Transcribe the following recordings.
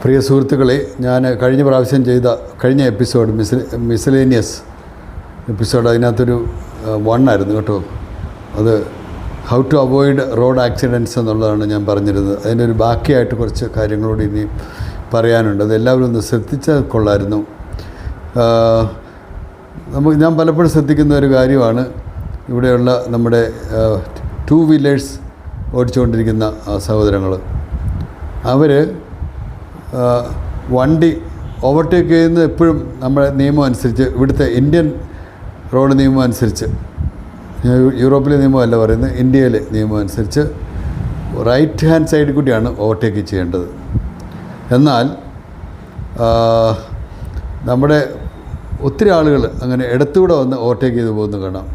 പ്രിയ സുഹൃത്തുക്കളെ, ഞാൻ കഴിഞ്ഞ പ്രാവശ്യം ചെയ്ത കഴിഞ്ഞ എപ്പിസോഡ് മിസലേനിയസ് എപ്പിസോഡ് അതിനകത്തൊരു 1 ആയിരുന്നു കേട്ടോ. അത് how to avoid road accidents എന്നുള്ളതാണ് ഞാൻ പറഞ്ഞിരുന്നത്. അതിൻ്റെ ഒരു ബാക്കിയായിട്ട് കുറച്ച് കാര്യങ്ങളോട് ഇനി പറയാനുണ്ട്. അതെല്ലാവരും ഒന്ന് ശ്രദ്ധിച്ചാൽ കൊള്ളായിരുന്നു. ഞാൻ പലപ്പോഴും ശ്രദ്ധിക്കുന്ന ഒരു കാര്യമാണ് ഇവിടെയുള്ള നമ്മുടെ 2 വീലേഴ്സ് ഓടിച്ചുകൊണ്ടിരിക്കുന്ന സഹോദരങ്ങൾ. അവർ വണ്ടി ഓവർടേക്ക് ചെയ്യുന്നത് എപ്പോഴും നമ്മുടെ നിയമം അനുസരിച്ച്, ഇവിടുത്തെ ഇന്ത്യൻ റോഡ് നിയമം അനുസരിച്ച്, യൂറോപ്പിലെ നിയമമല്ല പറയുന്നത്, ഇന്ത്യയിലെ നിയമം അനുസരിച്ച് റൈറ്റ് ഹാൻഡ് സൈഡിൽ കൂടിയാണ് ഓവർടേക്ക് ചെയ്യേണ്ടത്. എന്നാൽ നമ്മുടെ ഒത്തിരി ആളുകൾ അങ്ങനെ ഇടത്തൂടെ വന്ന് ഓവർടേക്ക് ചെയ്ത് പോകുന്നത് കാണാം.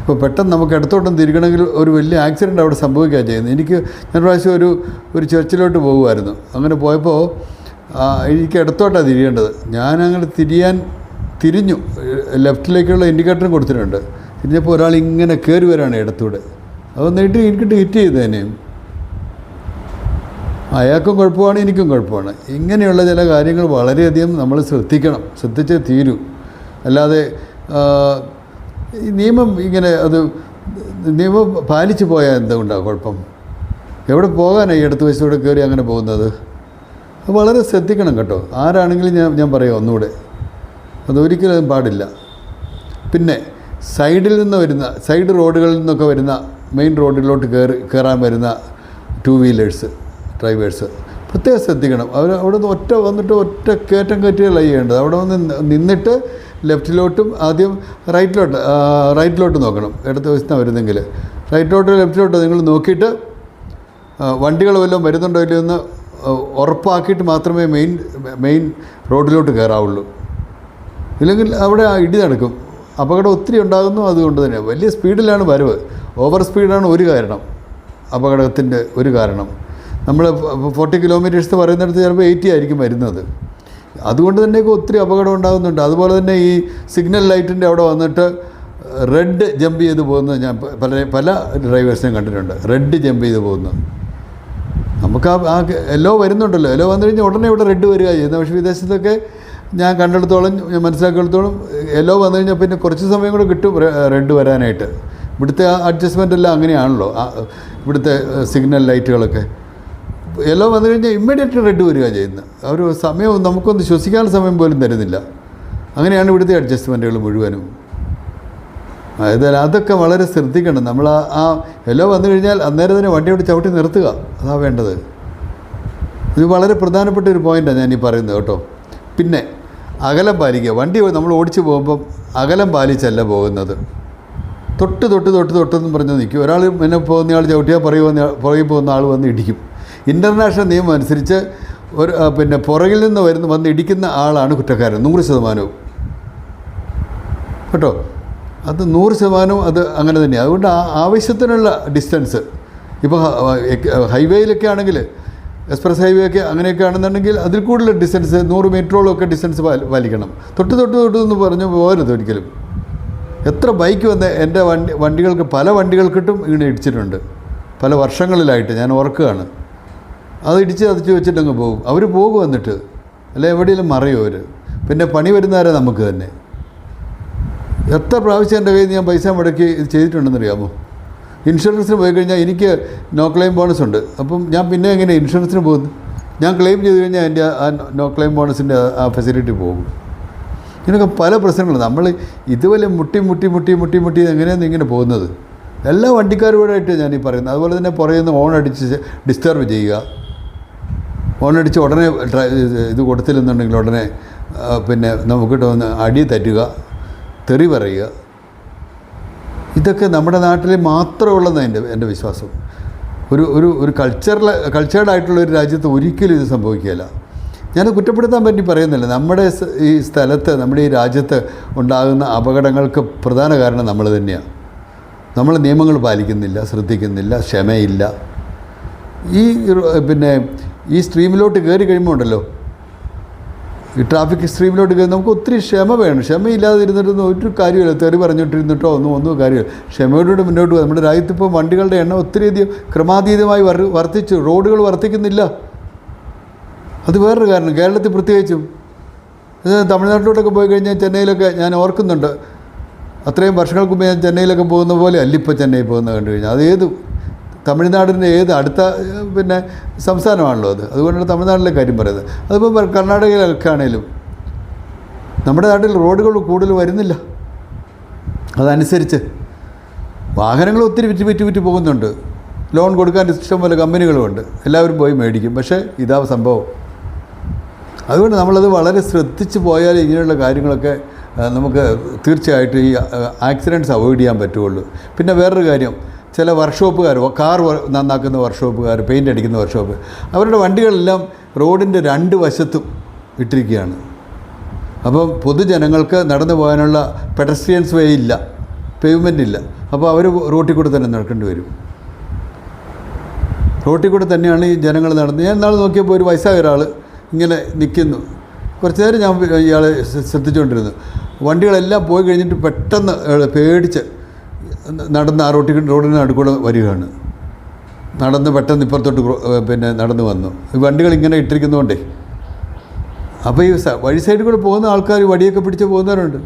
ഇപ്പോൾ പെട്ടെന്ന് നമുക്ക് ഇടത്തോട്ടം തിരിക്കണമെങ്കിൽ ഒരു വലിയ ആക്സിഡൻറ്റ് അവിടെ സംഭവിക്കുകയാണ് ചെയ്യുന്നത്. ഞാൻ പ്രാവശ്യം ഒരു ചർച്ചിലോട്ട് പോകുമായിരുന്നു. അങ്ങനെ പോയപ്പോൾ എനിക്ക് ഇടത്തോട്ടാണ് തിരിയേണ്ടത്. ഞാനങ്ങനെ തിരിഞ്ഞു, ലെഫ്റ്റിലേക്കുള്ള ഇൻഡിക്കേറ്ററും കൊടുത്തിട്ടുണ്ട്. തിരിഞ്ഞപ്പോൾ ഒരാൾ ഇങ്ങനെ കയറി വരാണ് ഇടത്തൂടെ. അതൊന്ന് എനിക്കിട്ട് ഹിറ്റ് ചെയ്തതിനെയും അയാൾക്കും കുഴപ്പമാണ്, എനിക്കും കുഴപ്പമാണ്. ഇങ്ങനെയുള്ള ചില കാര്യങ്ങൾ വളരെയധികം നമ്മൾ ശ്രദ്ധിച്ചേ തീരൂ. അല്ലാതെ ഈ നിയമം നിയമം പാലിച്ചു പോയാൽ എന്തുകൊണ്ടാണ് കുഴപ്പം? എവിടെ പോകാനാണ് ഈ ഇടത്ത് വശത്തോടെ കയറി അങ്ങനെ പോകുന്നത്? അത് വളരെ ശ്രദ്ധിക്കണം കേട്ടോ. ആരാണെങ്കിലും ഞാൻ പറയാം ഒന്നുകൂടെ, അതൊരിക്കലും പാടില്ല. പിന്നെ സൈഡ് റോഡുകളിൽ നിന്നൊക്കെ വരുന്ന മെയിൻ റോഡിലോട്ട് കയറാൻ വരുന്ന 2 വീലേഴ്സ് ഡ്രൈവേഴ്സ് പ്രത്യേകം ശ്രദ്ധിക്കണം. അവിടെ നിന്ന് ഒറ്റ കയറ്റം കയറ്റുകയല്ല ചെയ്യേണ്ടത്. അവിടെ വന്ന് നിന്നിട്ട് ലെഫ്റ്റിലോട്ടും ആദ്യം റൈറ്റിലോട്ട് നോക്കണം. ഇടത്ത് വശത്താണ് വരുന്നെങ്കിൽ ലെഫ്റ്റിലോട്ടോ നിങ്ങൾ നോക്കിയിട്ട് വണ്ടികൾ വല്ലതും വരുന്നുണ്ടോ ഇല്ലയോ എന്ന് ഉറപ്പാക്കിയിട്ട് മാത്രമേ മെയിൻ റോഡിലോട്ട് കയറാവുള്ളൂ. ഇല്ലെങ്കിൽ അവിടെ ഇടി നടക്കും, അപകടം ഒത്തിരി ഉണ്ടാകുന്നു. അതുകൊണ്ട് തന്നെ വലിയ സ്പീഡിലാണ് വരവ്. ഓവർ സ്പീഡാണ് ഒരു കാരണം, അപകടത്തിൻ്റെ ഒരു കാരണം. നമ്മൾ 40 കിലോമീറ്റേഴ്സ് പറയുന്നിടത്ത് ചിലപ്പോൾ 80 ആയിരിക്കും വരുന്നത്. അതുകൊണ്ട് തന്നെയൊക്കെ ഒത്തിരി അപകടം ഉണ്ടാകുന്നുണ്ട്. അതുപോലെ തന്നെ ഈ സിഗ്നൽ ലൈറ്റിൻ്റെ അവിടെ വന്നിട്ട് റെഡ് ജമ്പ് ചെയ്ത് പോകുന്നത് ഞാൻ പല ഡ്രൈവേഴ്സിനെയും കണ്ടിട്ടുണ്ട്. റെഡ് ജമ്പ് ചെയ്ത് പോകുന്നത്. നമുക്ക് ആ യെല്ലോ വരുന്നുണ്ടല്ലോ, യെല്ലോ വന്നു കഴിഞ്ഞാൽ ഉടനെ ഇവിടെ റെഡ് വരിക ചെയ്യുന്നത്. പക്ഷേ വിദേശത്തൊക്കെ ഞാൻ കണ്ടെടുത്തോളം, ഞാൻ മനസ്സിലാക്കിയെടുത്തോളം യെല്ലോ വന്നു കഴിഞ്ഞാൽ പിന്നെ കുറച്ച് സമയം കൂടെ കിട്ടും റെഡ് വരാനായിട്ട്. ഇവിടുത്തെ അഡ്ജസ്റ്റ്മെൻ്റ് എല്ലാം അങ്ങനെയാണല്ലോ, ഇവിടുത്തെ സിഗ്നൽ ലൈറ്റുകളൊക്കെ. യെല്ലോ വന്നു കഴിഞ്ഞാൽ ഇമ്മീഡിയറ്റ് റെഡ് വരിക ചെയ്യുന്നത്. ഒരു സമയം നമുക്കൊന്ന് ശ്വസിക്കാനുള്ള സമയം പോലും തരുന്നില്ല. അങ്ങനെയാണ് ഇവിടുത്തെ അഡ്ജസ്റ്റ്മെൻറ്റുകൾ മുഴുവനും. അതൊക്കെ വളരെ ശ്രദ്ധിക്കണം. നമ്മൾ ആ യെല്ലോ വന്നു കഴിഞ്ഞാൽ അന്നേരം തന്നെ വണ്ടിയോട് ചവിട്ടി നിർത്തുക, അതാ വേണ്ടത്. ഇത് വളരെ പ്രധാനപ്പെട്ട ഒരു പോയിൻ്റാണ് ഞാൻ ഈ പറയുന്നത് കേട്ടോ. പിന്നെ അകലം പാലിക്കുക. വണ്ടി നമ്മൾ ഓടിച്ച് പോകുമ്പം അകലം പാലിച്ചല്ല പോകുന്നത്. തൊട്ടെന്ന് പറഞ്ഞ് നിൽക്കും. ഒരാൾ പിന്നെ പോകുന്നയാൾ ചവിട്ടിയാൽ പുറകിൽ പോകുന്ന ആൾ വന്ന് ഇടിക്കും. ഇൻ്റർനാഷണൽ നിയമം അനുസരിച്ച് പിന്നെ പുറകിൽ നിന്ന് വന്ന് ഇടിക്കുന്ന ആളാണ് കുറ്റക്കാരൻ 100% കേട്ടോ. അത് 100% അത് അങ്ങനെ തന്നെയാണ്. അതുകൊണ്ട് ആവശ്യത്തിനുള്ള ഡിസ്റ്റൻസ്, ഇപ്പോൾ ഹൈവേയിലൊക്കെ ആണെങ്കിൽ, എക്സ്പ്രസ് ഹൈവേ ഒക്കെ അങ്ങനെയൊക്കെ ആണെന്നുണ്ടെങ്കിൽ അതിൽ കൂടുതൽ ഡിസ്റ്റൻസ് 100 മീറ്ററോളമൊക്കെ ഡിസ്റ്റൻസ് പാലിക്കണം. തൊട്ട് എന്ന് പറഞ്ഞ് പോകരുത് ഒരിക്കലും. എത്ര ബൈക്ക് വന്ന് എൻ്റെ വണ്ടികൾക്ക് പല വണ്ടികൾക്കിട്ടും ഇങ്ങനെ ഇടിച്ചിട്ടുണ്ട് പല വർഷങ്ങളിലായിട്ട്. ഞാൻ ഓർക്കുകയാണ്. അത് ഇടിച്ച് വെച്ചിട്ടങ്ങ് പോകും. അവർ പോകും വന്നിട്ട്, അല്ലെ എവിടെയെങ്കിലും മറയും അവർ. പിന്നെ പണി വരുന്നവരെ നമുക്ക് തന്നെ. എത്ര പ്രാവശ്യം എൻ്റെ കയ്യിൽ ഞാൻ പൈസ മുടക്കി ഇത് ചെയ്തിട്ടുണ്ടെന്നറിയാമോ? ഇൻഷുറൻസിന് പോയി കഴിഞ്ഞാൽ എനിക്ക് നോ ക്ലെയിം ബോണസ് ഉണ്ട്. അപ്പം ഞാൻ പിന്നെ എങ്ങനെ ഇൻഷുറൻസിന് പോകുന്നു? ഞാൻ ക്ലെയിം ചെയ്ത് കഴിഞ്ഞാൽ എൻ്റെ ആ നോ ക്ലെയിം ബോണസിൻ്റെ ആ ഫെസിലിറ്റി പോകും. ഇതിനൊക്കെ പല പ്രശ്നങ്ങളും. നമ്മൾ ഇതുപോലെ മുട്ടി എങ്ങനെയാണ് ഇങ്ങനെ പോകുന്നത്? എല്ലാ വണ്ടിക്കാരുമായിട്ട് ഞാൻ ഈ പറയുന്നത്. അതുപോലെ തന്നെ പുറകിൽ നിന്ന് ഓണടിച്ച് ഡിസ്റ്റർബ് ചെയ്യുക. ഓണടിച്ച് ഉടനെ ഇത് കൊടുത്തില്ലെന്നുണ്ടെങ്കിൽ ഉടനെ പിന്നെ നമുക്കിട്ട് വന്ന് അടി തറ്റുക, തെറി പറയുക. ഇതൊക്കെ നമ്മുടെ നാട്ടിൽ മാത്രമുള്ളതാണ് എൻ്റെ വിശ്വാസം. ഒരു കൾച്ചേർഡായിട്ടുള്ള ഒരു രാജ്യത്ത് ഒരിക്കലും ഇത് സംഭവിക്കുകയില്ല. ഞാനത് കുറ്റപ്പെടുത്താൻ പറ്റി പറയുന്നില്ല. നമ്മുടെ ഈ സ്ഥലത്ത്, നമ്മുടെ ഈ രാജ്യത്ത് ഉണ്ടാകുന്ന അപകടങ്ങൾക്ക് പ്രധാന കാരണം നമ്മൾ തന്നെയാണ്. നമ്മൾ നിയമങ്ങൾ പാലിക്കുന്നില്ല, ശ്രദ്ധിക്കുന്നില്ല, ക്ഷമയില്ല. ഈ സ്ട്രീമിലോട്ട് കയറി കഴിയുമ്പോൾ ഉണ്ടല്ലോ, ഈ ട്രാഫിക് സ്ട്രീമിലോട്ട് കയറി നമുക്ക് ഒത്തിരി ക്ഷമ വേണം. ക്ഷമയില്ലാതെ ഇരുന്നിട്ടൊന്നും ഒരു കാര്യമില്ല. തെറി പറഞ്ഞിട്ടിരുന്നിട്ടോ ഒന്നും കാര്യമില്ല. ക്ഷമയോടുകൂടി മുന്നോട്ട് പോകും. നമ്മുടെ രാജ്യത്തിപ്പോൾ വണ്ടികളുടെ എണ്ണം ഒത്തിരിയധികം ക്രമാതീതമായി വർദ്ധിച്ചു. റോഡുകൾ വർദ്ധിക്കുന്നില്ല. അത് വേറൊരു കാരണം. കേരളത്തിൽ പ്രത്യേകിച്ചും തമിഴ്നാട്ടിലോട്ടൊക്കെ പോയി കഴിഞ്ഞാൽ ചെന്നൈയിലൊക്കെ ഞാൻ ഓർക്കുന്നുണ്ട്, അത്രയും വർഷങ്ങൾക്ക് മുമ്പ് ഞാൻ ചെന്നൈയിലൊക്കെ പോകുന്ന പോലെ അല്ല ഇപ്പോൾ ചെന്നൈ പോകുന്നത് കണ്ടു കഴിഞ്ഞാൽ. അത് ഏത് തമിഴ്നാടിൻ്റെ അടുത്ത പിന്നെ സംസ്ഥാനമാണല്ലോ അത്. അതുകൊണ്ടാണ് തമിഴ്നാട്ടിലെ കാര്യം പറയുന്നത്. അതിപ്പോൾ കർണാടകയിലൊക്കെ ആണെങ്കിലും നമ്മുടെ നാട്ടിൽ റോഡുകൾ കൂടുതൽ വരുന്നില്ല. അതനുസരിച്ച് വാഹനങ്ങൾ ഒത്തിരി വിറ്റ് പോകുന്നുണ്ട്. ലോൺ കൊടുക്കാൻ ഇഷ്ടംപോലെ കമ്പനികളുമുണ്ട്. എല്ലാവരും പോയി മേടിക്കും. പക്ഷേ ഇതാ സംഭവം. അതുകൊണ്ട് നമ്മളത് വളരെ ശ്രദ്ധിച്ച് പോയാൽ ഇങ്ങനെയുള്ള കാര്യങ്ങളൊക്കെ നമുക്ക് തീർച്ചയായിട്ടും ഈ ആക്സിഡൻറ്റ്സ് അവോയ്ഡ് ചെയ്യാൻ പറ്റുള്ളൂ. പിന്നെ വേറൊരു കാര്യം, ചില വർക്ക്ഷോപ്പുകാർ, കാർ നന്നാക്കുന്ന വർക്ക്ഷോപ്പുകാർ, പെയിൻ്റ് അടിക്കുന്ന വർക്ക്ഷോപ്പ്, അവരുടെ വണ്ടികളെല്ലാം റോഡിൻ്റെ രണ്ട് വശത്തും ഇട്ടിരിക്കുകയാണ്. അപ്പം പൊതുജനങ്ങൾക്ക് നടന്നു പോകാനുള്ള പെഡസ്ട്രിയൻസ് വേ ഇല്ല, പേയ്മെൻ്റ് ഇല്ല. അപ്പോൾ അവർ റോട്ടിൽ കൂടെ തന്നെ നടക്കേണ്ടി വരും. റോട്ടിൽ കൂടെ തന്നെയാണ് ഈ ജനങ്ങൾ നടന്ന്. ഞാൻ നാളെ നോക്കിയപ്പോൾ ഒരു വയസ്സായ ഒരാൾ ഇങ്ങനെ നിൽക്കുന്നു. കുറച്ച് നേരം ഞാൻ ഇയാളെ ശ്രദ്ധിച്ചുകൊണ്ടിരുന്നു. വണ്ടികളെല്ലാം പോയി കഴിഞ്ഞിട്ട് പെട്ടെന്ന് പേടിച്ച് നടന്ന് ആ റോഡിന് നടുക്കൂടെ വരികയാണ്. നടന്ന് പെട്ടെന്ന് ഇപ്പുറത്തോട്ട് പിന്നെ നടന്നു വന്നു. ഈ വണ്ടികൾ ഇങ്ങനെ ഇട്ടിരിക്കുന്നതുകൊണ്ടേ. അപ്പോൾ ഈ വഴി സൈഡിൽ കൂടെ പോകുന്ന ആൾക്കാർ വടിയൊക്കെ പിടിച്ച് പോകുന്നവരുണ്ട്,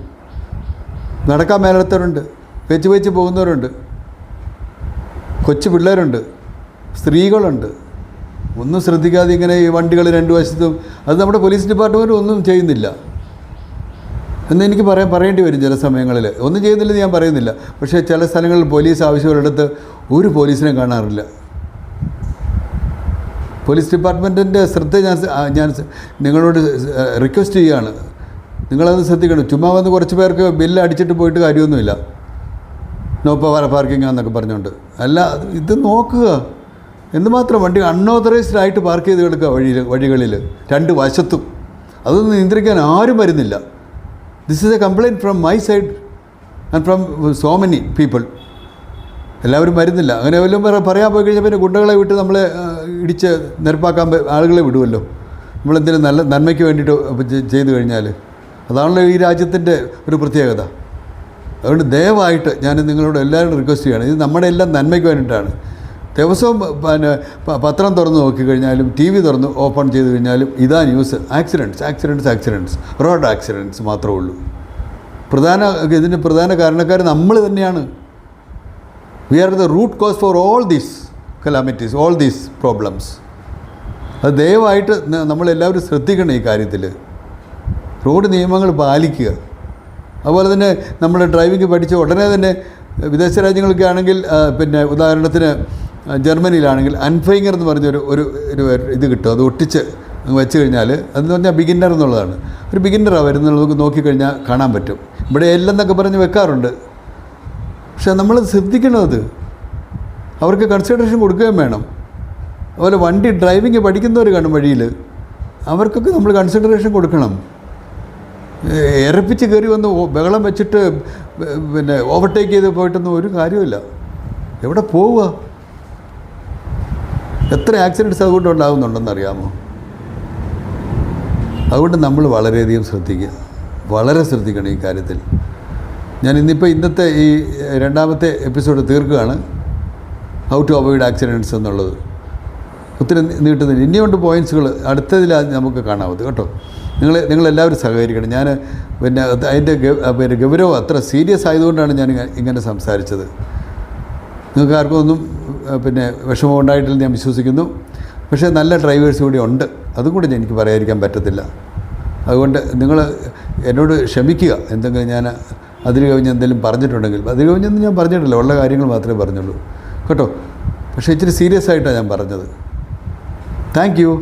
നടക്കാൻ മേലത്തവരുണ്ട്, വെച്ച് പോകുന്നവരുണ്ട്, കൊച്ചു പിള്ളേരുണ്ട്, സ്ത്രീകളുണ്ട്. ഒന്നും ശ്രദ്ധിക്കാതെ ഇങ്ങനെ ഈ വണ്ടികൾ രണ്ട് വശത്തും. അത് നമ്മുടെ പോലീസ് ഡിപ്പാർട്ട്മെൻറ്റ് ഒന്നും ചെയ്യുന്നില്ല എന്ന് എനിക്ക് പറയേണ്ടി വരും ചില സമയങ്ങളിൽ. ഒന്നും ചെയ്യുന്നില്ലെന്ന് ഞാൻ പറയുന്നില്ല. പക്ഷേ ചില സ്ഥലങ്ങളിൽ പോലീസ് ആവശ്യമുള്ളിടത്ത് ഒരു പോലീസിനെ കാണാറില്ല. പോലീസ് ഡിപ്പാർട്ട്മെൻറ്റിൻ്റെ ശ്രദ്ധ ഞാൻ നിങ്ങളോട് റിക്വസ്റ്റ് ചെയ്യുകയാണ്. നിങ്ങളത് ശ്രദ്ധിക്കണം. ചുമ്മാ വന്ന് കുറച്ച് പേർക്ക് ബില്ല് അടിച്ചിട്ട് പോയിട്ട് കാര്യമൊന്നുമില്ല, നോ പാർക്കിംഗ് എന്നൊക്കെ പറഞ്ഞുകൊണ്ട്. അല്ല, ഇത് നോക്കുക. എന്തുമാത്രം വണ്ടി അൺഓതറൈസ്ഡ് ആയിട്ട് പാർക്ക് ചെയ്ത് കിടക്കുക വഴികളിൽ രണ്ട് വശത്തും. അതൊന്നും നിയന്ത്രിക്കാൻ ആരും വരുന്നില്ല. This is A complaint from my side and from so many people. എല്ലാവരും വരുന്നില്ല. അങ്ങനെ വല്ലതും പറയാൻ പോയി കഴിഞ്ഞാൽ പിന്നെ ഗുണ്ടകളെ വിട്ട് നമ്മളെ ഇടിച്ച് നിരപ്പാക്കാൻ ആളുകളെ വിടുമല്ലോ, നമ്മളെന്തെങ്കിലും നല്ല നന്മയ്ക്ക് വേണ്ടിയിട്ട് ചെയ്തു കഴിഞ്ഞാൽ. അതാണല്ലോ ഈ രാജ്യത്തിൻ്റെ ഒരു പ്രത്യേകത. അതുകൊണ്ട് ദയവായിട്ട് ഞാൻ നിങ്ങളോട് എല്ലാവരും റിക്വസ്റ്റ് ചെയ്യുകയാണ്. ഇത് നമ്മുടെ എല്ലാം നന്മയ്ക്ക് വേണ്ടിയിട്ടാണ്. ദിവസവും പിന്നെ പത്രം തുറന്ന് നോക്കിക്കഴിഞ്ഞാലും ടി വി തുറന്ന് ഓപ്പൺ ചെയ്ത് കഴിഞ്ഞാലും ഇതാ ന്യൂസ്. ആക്സിഡൻറ്റ്സ് റോഡ് ആക്സിഡൻറ്റ്സ് മാത്രമേ ഉള്ളൂ. ഇതിന് പ്രധാന കാരണക്കാർ നമ്മൾ തന്നെയാണ്. We are the root cause for all these calamities, all these problems. അത് ദയവായിട്ട് നമ്മളെല്ലാവരും ശ്രദ്ധിക്കണം ഈ കാര്യത്തിൽ. റോഡ് നിയമങ്ങൾ പാലിക്കുക. അതുപോലെ തന്നെ നമ്മൾ ഡ്രൈവിംഗ് പഠിച്ച ഉടനെ തന്നെ വിദേശ രാജ്യങ്ങളൊക്കെ ആണെങ്കിൽ, പിന്നെ ഉദാഹരണത്തിന് ജർമ്മനിയിലാണെങ്കിൽ അൻഫൈങ്ങർ എന്ന് പറഞ്ഞൊരു ഇത് കിട്ടും. അത് ഒട്ടിച്ച് വെച്ച് കഴിഞ്ഞാൽ അതെന്ന് പറഞ്ഞാൽ ബിഗിന്നർ എന്നുള്ളതാണ്. ഒരു ബിഗിന്നറാണ് വരുന്നത് നമുക്ക് നോക്കിക്കഴിഞ്ഞാൽ കാണാൻ പറ്റും. ഇവിടെ എല്ലെന്നൊക്കെ പറഞ്ഞ് വെക്കാറുണ്ട്. പക്ഷെ നമ്മൾ ശ്രദ്ധിക്കണം. അത് അവർക്ക് കൺസിഡറേഷൻ കൊടുക്കുകയും വേണം. അതുപോലെ വണ്ടി ഡ്രൈവിംഗ് പഠിക്കുന്നവർ കാണും വഴിയിൽ, അവർക്കൊക്കെ നമ്മൾ കൺസിഡറേഷൻ കൊടുക്കണം. ഇരപ്പിച്ച് കയറി വന്ന് ബഹളം വെച്ചിട്ട് പിന്നെ ഓവർടേക്ക് ചെയ്ത് പോയിട്ടൊന്നും ഒരു കാര്യമില്ല. എവിടെ പോവുക? എത്ര ആക്സിഡൻറ്റ്സ് അതുകൊണ്ട് ഉണ്ടാകുന്നുണ്ടെന്നറിയാമോ? അതുകൊണ്ട് നമ്മൾ വളരെയധികം വളരെ ശ്രദ്ധിക്കണം ഈ കാര്യത്തിൽ. ഞാൻ ഇന്നത്തെ ഈ രണ്ടാമത്തെ എപ്പിസോഡ് തീർക്കുകയാണ്, ഹൗ ടു അവോയ്ഡ് ആക്സിഡൻറ്റ്സ് എന്നുള്ളത്. ഒത്തിരി നീട്ടുന്നില്ല. ഇനിയുണ്ട് പോയിൻറ്റ്സുകൾ, അടുത്തതിൽ നമുക്ക് കാണാവത് കേട്ടോ. നിങ്ങളെല്ലാവരും സഹകരിക്കണം. ഞാൻ പിന്നെ അതിൻ്റെ ഗൗരവം അത്ര സീരിയസ് ആയതുകൊണ്ടാണ് ഞാൻ ഇങ്ങനെ സംസാരിച്ചത്. നിങ്ങൾക്ക് ആർക്കും ഒന്നും പിന്നെ വിഷമം ഉണ്ടായിട്ടില്ല ഞാൻ വിശ്വസിക്കുന്നു. പക്ഷേ നല്ല ഡ്രൈവേഴ്സ് കൂടി ഉണ്ട്, അതും കൂടി എനിക്ക് പറയാതിരിക്കാൻ പറ്റത്തില്ല. അതുകൊണ്ട് നിങ്ങൾ എന്നോട് ക്ഷമിക്കുക. എന്തെങ്കിലും ഞാൻ അതിൽ കവിഞ്ഞ് എന്തെങ്കിലും പറഞ്ഞിട്ടുണ്ടെങ്കിൽ. അതിൽ കവിഞ്ഞൊന്നും ഞാൻ പറഞ്ഞിട്ടില്ല, ഉള്ള കാര്യങ്ങൾ മാത്രമേ പറഞ്ഞുള്ളൂ കേട്ടോ. പക്ഷേ ഇച്ചിരി സീരിയസ് ആയിട്ടാണ് ഞാൻ പറഞ്ഞത്. Thank you.